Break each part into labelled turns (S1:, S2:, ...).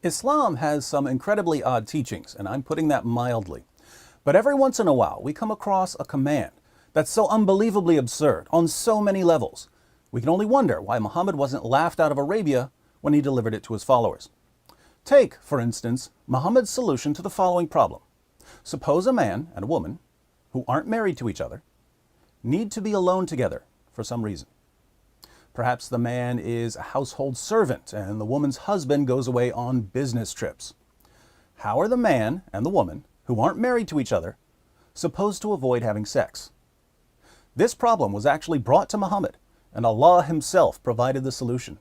S1: Islam has some incredibly odd teachings, and I'm putting that mildly. But every once in a while, we come across a command that's so unbelievably absurd on so many levels. We can only wonder why Muhammad wasn't laughed out of Arabia when he delivered it to his followers. Take, for instance, Muhammad's solution to the following problem. Suppose a man and a woman, who aren't married to each other, need to be alone together for some reason. Perhaps the man is a household servant and the woman's husband goes away on business trips. How are the man and the woman, who aren't married to each other, supposed to avoid having sex? This problem was actually brought to Muhammad, and Allah himself provided the solution.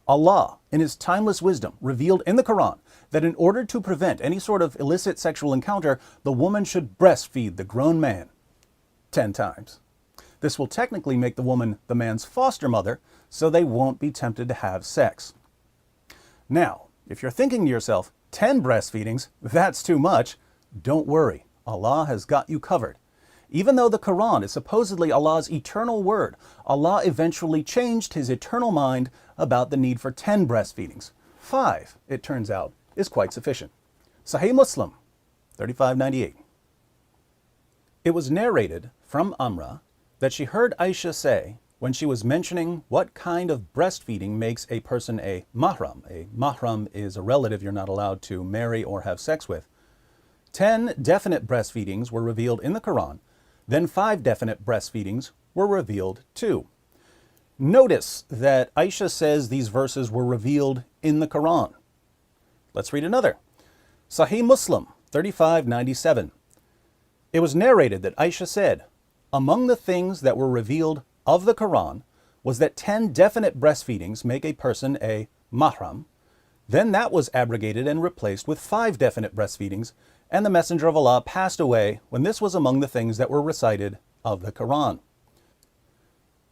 S1: Allah, in his timeless wisdom, revealed in the Quran that in order to prevent any sort of illicit sexual encounter, the woman should breastfeed the grown man 10 times. This will technically make the woman the man's foster mother, so they won't be tempted to have sex. Now, if you're thinking to yourself, 10 breastfeedings, that's too much, don't worry, Allah has got you covered. Even though the Quran is supposedly Allah's eternal word, Allah eventually changed his eternal mind about the need for 10 breastfeedings. 5, it turns out, is quite sufficient. Sahih Muslim, 3598. It was narrated from Amra that she heard Aisha say, when she was mentioning what kind of breastfeeding makes a person a mahram. A mahram is a relative you're not allowed to marry or have sex with. 10 definite breastfeedings were revealed in the Quran, then 5 definite breastfeedings were revealed too. Notice that Aisha says these verses were revealed in the Quran. Let's read another. Sahih Muslim, 3597. It was narrated that Aisha said, among the things that were revealed of the Quran was that 10 definite breastfeedings make a person a mahram. Then that was abrogated and replaced with 5 definite breastfeedings, and the Messenger of Allah passed away when this was among the things that were recited of the Quran.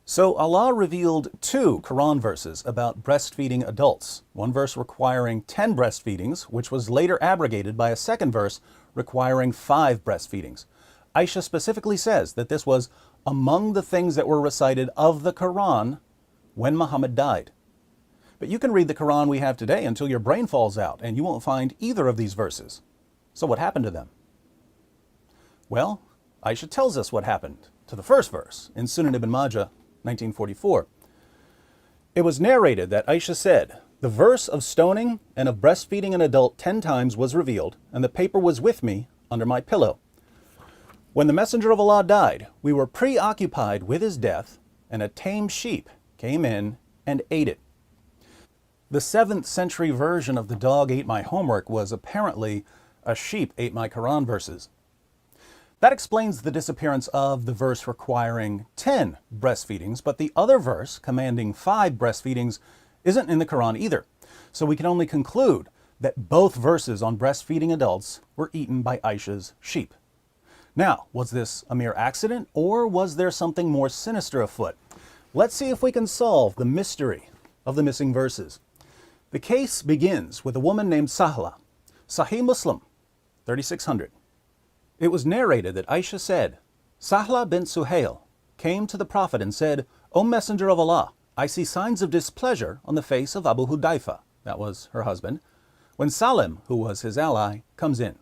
S1: So Allah revealed 2 Quran verses about breastfeeding adults. One verse requiring 10 breastfeedings, which was later abrogated by a second verse requiring 5 breastfeedings. Aisha specifically says that this was among the things that were recited of the Quran when Muhammad died. But you can read the Quran we have today until your brain falls out, and you won't find either of these verses. So what happened to them? Well, Aisha tells us what happened to the first verse in Sunan ibn Majah, 1944. It was narrated that Aisha said, the verse of stoning and of breastfeeding an adult 10 times was revealed, and the paper was with me under my pillow. When the Messenger of Allah died, we were preoccupied with his death, and a tame sheep came in and ate it. The 7th century version of the dog ate my homework was apparently a sheep ate my Quran verses. That explains the disappearance of the verse requiring 10 breastfeedings, but the other verse commanding 5 breastfeedings isn't in the Quran either. So we can only conclude that both verses on breastfeeding adults were eaten by Aisha's sheep. Now, was this a mere accident, or was there something more sinister afoot? Let's see if we can solve the mystery of the missing verses. The case begins with a woman named Sahla. Sahih Muslim, 3600. It was narrated that Aisha said, Sahla bint Suhail came to the Prophet and said, O Messenger of Allah, I see signs of displeasure on the face of Abu Hudayfa, that was her husband, when Salim, who was his ally, comes in.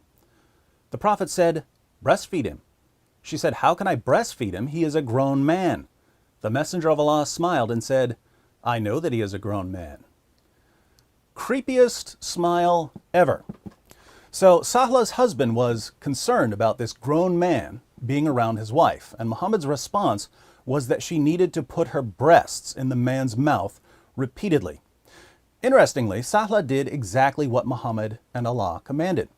S1: The Prophet said, breastfeed him. She said, how can I breastfeed him? He is a grown man. The Messenger of Allah smiled and said, I know that he is a grown man. Creepiest smile ever. So Sahla's husband was concerned about this grown man being around his wife, and Muhammad's response was that she needed to put her breasts in the man's mouth repeatedly. Interestingly, Sahla did exactly what Muhammad and Allah commanded.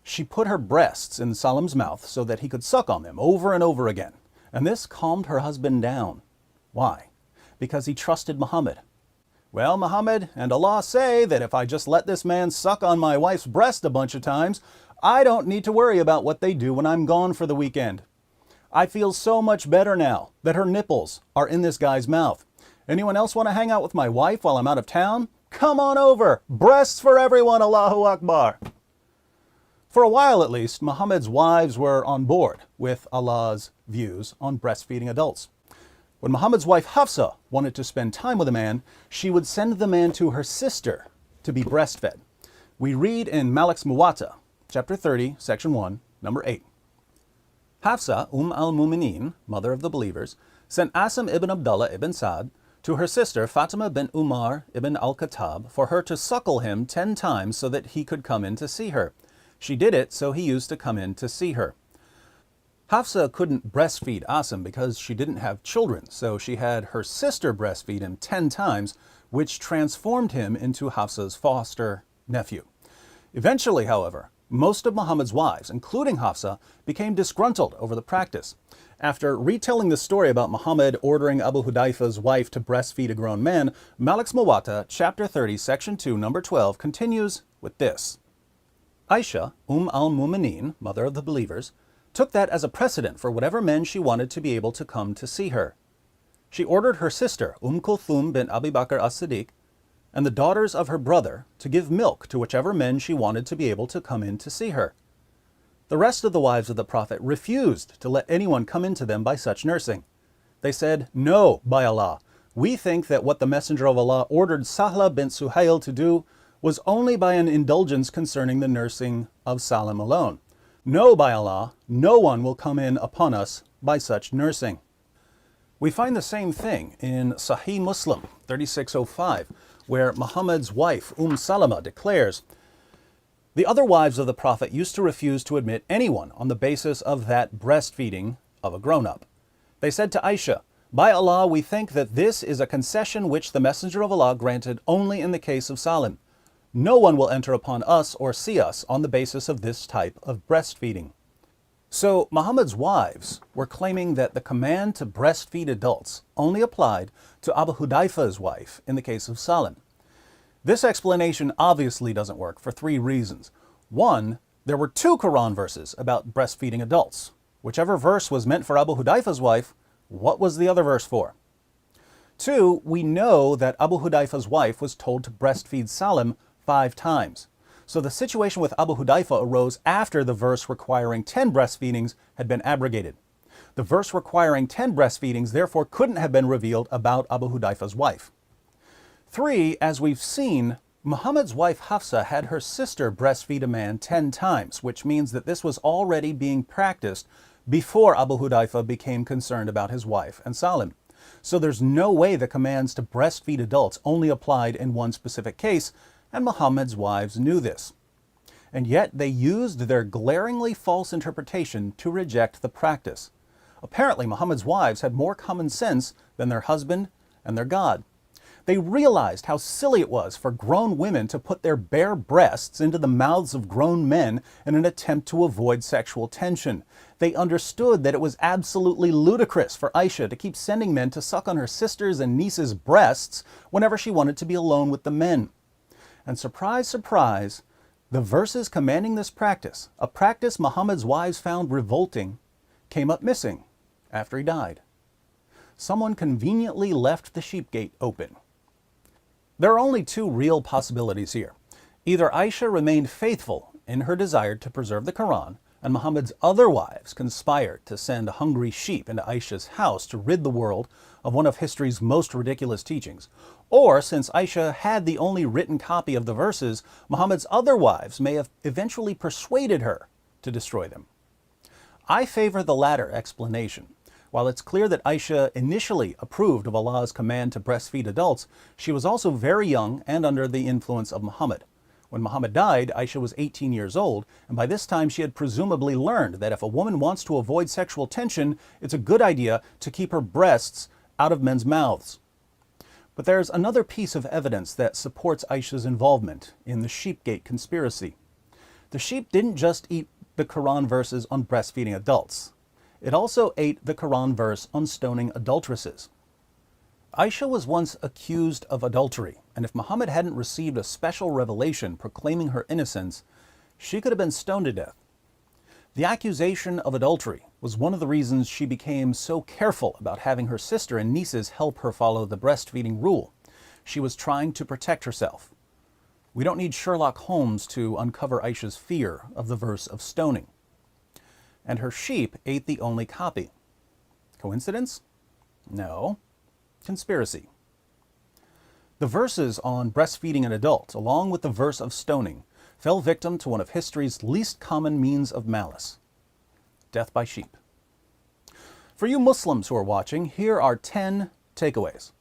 S1: She put her breasts in Salim's mouth so that he could suck on them over and over again, and this calmed her husband down. Why? Because he trusted Muhammad. Well, Muhammad and Allah say that if I just let this man suck on my wife's breast a bunch of times, I don't need to worry about what they do when I'm gone for the weekend. I feel so much better now that her nipples are in this guy's mouth. Anyone else want to hang out with my wife while I'm out of town? Come on over. Breasts for everyone, Allahu Akbar. For a while at least, Muhammad's wives were on board with Allah's views on breastfeeding adults. When Muhammad's wife Hafsa wanted to spend time with a man, she would send the man to her sister to be breastfed. We read in Malik's Muwatta, chapter 30, section 1, number 8. Hafsa, al-Mu'mineen, mother of the believers, sent Asim ibn Abdullah ibn Sa'd to her sister Fatima bint Umar ibn al-Khattab for her to suckle him 10 times so that he could come in to see her. She did it, so he used to come in to see her. Hafsa couldn't breastfeed Asim because she didn't have children, so she had her sister breastfeed him 10 times, which transformed him into Hafsa's foster nephew. Eventually, however, most of Muhammad's wives, including Hafsa, became disgruntled over the practice. After retelling the story about Muhammad ordering Abu Hudayfa's wife to breastfeed a grown man, Malik's Muwatta, chapter 30, section 2, number 12, continues with this. Aisha, al-Mu'mineen, mother of the believers, took that as a precedent for whatever men she wanted to be able to come to see her. She ordered her sister, Kulthum bint Abi Bakr as-Siddiq, and the daughters of her brother to give milk to whichever men she wanted to be able to come in to see her. The rest of the wives of the Prophet refused to let anyone come into them by such nursing. They said, "No, by Allah, we think that what the Messenger of Allah ordered Sahla bint Suhail to do was only by an indulgence concerning the nursing of Salim alone. No, by Allah, no one will come in upon us by such nursing." We find the same thing in Sahih Muslim 3605, where Muhammad's wife Salama declares, "The other wives of the Prophet used to refuse to admit anyone on the basis of that breastfeeding of a grown-up. They said to Aisha, 'By Allah, we think that this is a concession which the Messenger of Allah granted only in the case of Salim. No one will enter upon us or see us on the basis of this type of breastfeeding.'" So Muhammad's wives were claiming that the command to breastfeed adults only applied to Abu Hudayfa's wife in the case of Salim. This explanation obviously doesn't work for 3 reasons. 1, there were 2 Quran verses about breastfeeding adults. Whichever verse was meant for Abu Hudayfa's wife, what was the other verse for? 2, we know that Abu Hudayfa's wife was told to breastfeed Salim 5 times. So the situation with Abu Hudayfa arose after the verse requiring 10 breastfeedings had been abrogated. The verse requiring 10 breastfeedings therefore couldn't have been revealed about Abu Hudayfa's wife. 3, as we've seen, Muhammad's wife Hafsa had her sister breastfeed a man 10 times, which means that this was already being practiced before Abu Hudayfa became concerned about his wife and Salim. So there's no way the commands to breastfeed adults only applied in one specific case, and Muhammad's wives knew this. And yet they used their glaringly false interpretation to reject the practice. Apparently Muhammad's wives had more common sense than their husband and their God. They realized how silly it was for grown women to put their bare breasts into the mouths of grown men in an attempt to avoid sexual tension. They understood that it was absolutely ludicrous for Aisha to keep sending men to suck on her sister's and niece's breasts whenever she wanted to be alone with the men. And surprise, surprise, the verses commanding this practice, a practice Muhammad's wives found revolting, came up missing after he died. Someone conveniently left the sheep gate open. There are only 2 real possibilities here. Either Aisha remained faithful in her desire to preserve the Quran, and Muhammad's other wives conspired to send hungry sheep into Aisha's house to rid the world of one of history's most ridiculous teachings. Or, since Aisha had the only written copy of the verses, Muhammad's other wives may have eventually persuaded her to destroy them. I favor the latter explanation. While it's clear that Aisha initially approved of Allah's command to breastfeed adults, she was also very young and under the influence of Muhammad. When Muhammad died, Aisha was 18 years old, and by this time she had presumably learned that if a woman wants to avoid sexual tension, it's a good idea to keep her breasts out of men's mouths. But there's another piece of evidence that supports Aisha's involvement in the Sheepgate conspiracy. The sheep didn't just eat the Quran verses on breastfeeding adults. It also ate the Quran verse on stoning adulteresses. Aisha was once accused of adultery, and if Muhammad hadn't received a special revelation proclaiming her innocence, she could have been stoned to death. The accusation of adultery was one of the reasons she became so careful about having her sister and nieces help her follow the breastfeeding rule. She was trying to protect herself. We don't need Sherlock Holmes to uncover Aisha's fear of the verse of stoning. And her sheep ate the only copy. Coincidence? No. Conspiracy. The verses on breastfeeding an adult, along with the verse of stoning, fell victim to one of history's least common means of malice: death by sheep. For you Muslims who are watching, here are 10 takeaways.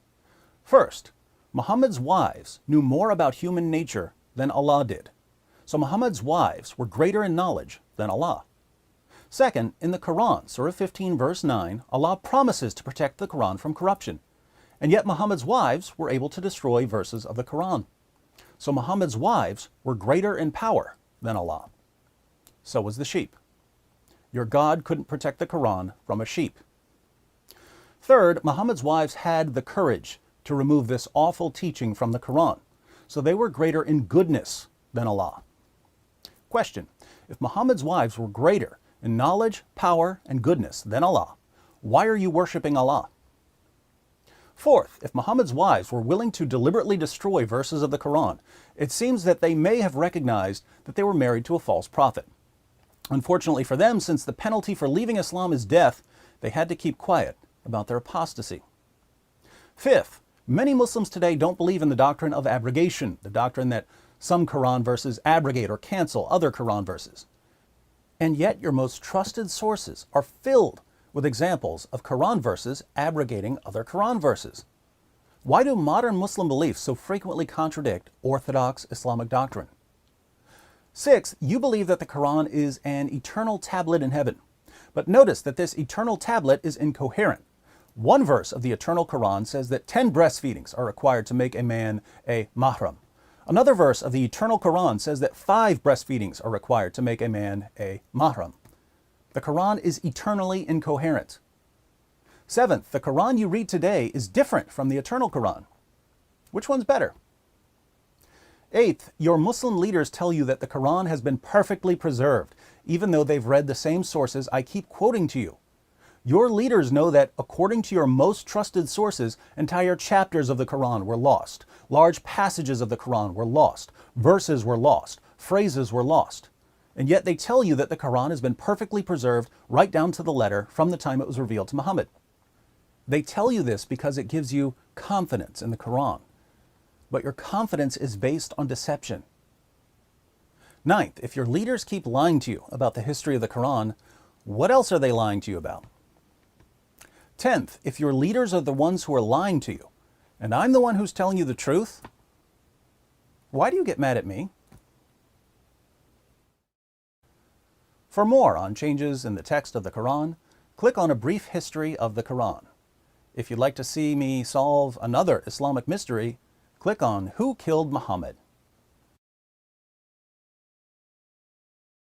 S1: First, Muhammad's wives knew more about human nature than Allah did. So Muhammad's wives were greater in knowledge than Allah. Second, in the Quran, Surah 15, verse 9, Allah promises to protect the Quran from corruption. And yet Muhammad's wives were able to destroy verses of the Quran. So Muhammad's wives were greater in power than Allah. So was the sheep. Your God couldn't protect the Quran from a sheep. Third, Muhammad's wives had the courage to remove this awful teaching from the Quran. So they were greater in goodness than Allah. Question: if Muhammad's wives were greater in knowledge, power, and goodness than Allah, why are you worshiping Allah? Fourth, if Muhammad's wives were willing to deliberately destroy verses of the Quran, it seems that they may have recognized that they were married to a false prophet. Unfortunately for them, since the penalty for leaving Islam is death, they had to keep quiet about their apostasy. Fifth, many Muslims today don't believe in the doctrine of abrogation, the doctrine that some Quran verses abrogate or cancel other Quran verses. And yet your most trusted sources are filled with examples of Quran verses abrogating other Quran verses. Why do modern Muslim beliefs so frequently contradict orthodox Islamic doctrine? Sixth, you believe that the Quran is an eternal tablet in heaven. But notice that this eternal tablet is incoherent. One verse of the eternal Quran says that 10 breastfeedings are required to make a man a mahram. Another verse of the eternal Quran says that 5 breastfeedings are required to make a man a mahram. The Quran is eternally incoherent. Seventh, the Quran you read today is different from the eternal Quran. Which one's better? Eighth, your Muslim leaders tell you that the Quran has been perfectly preserved, even though they've read the same sources I keep quoting to you. Your leaders know that, according to your most trusted sources, entire chapters of the Quran were lost. Large passages of the Quran were lost. Verses were lost. Phrases were lost. And yet they tell you that the Quran has been perfectly preserved right down to the letter from the time it was revealed to Muhammad. They tell you this because it gives you confidence in the Quran. But your confidence is based on deception. Ninth, if your leaders keep lying to you about the history of the Quran, what else are they lying to you about? 10th, if your leaders are the ones who are lying to you, and I'm the one who's telling you the truth, why do you get mad at me? For more on changes in the text of the Quran, click on A Brief History of the Quran. If you'd like to see me solve another Islamic mystery, click on Who Killed Muhammad?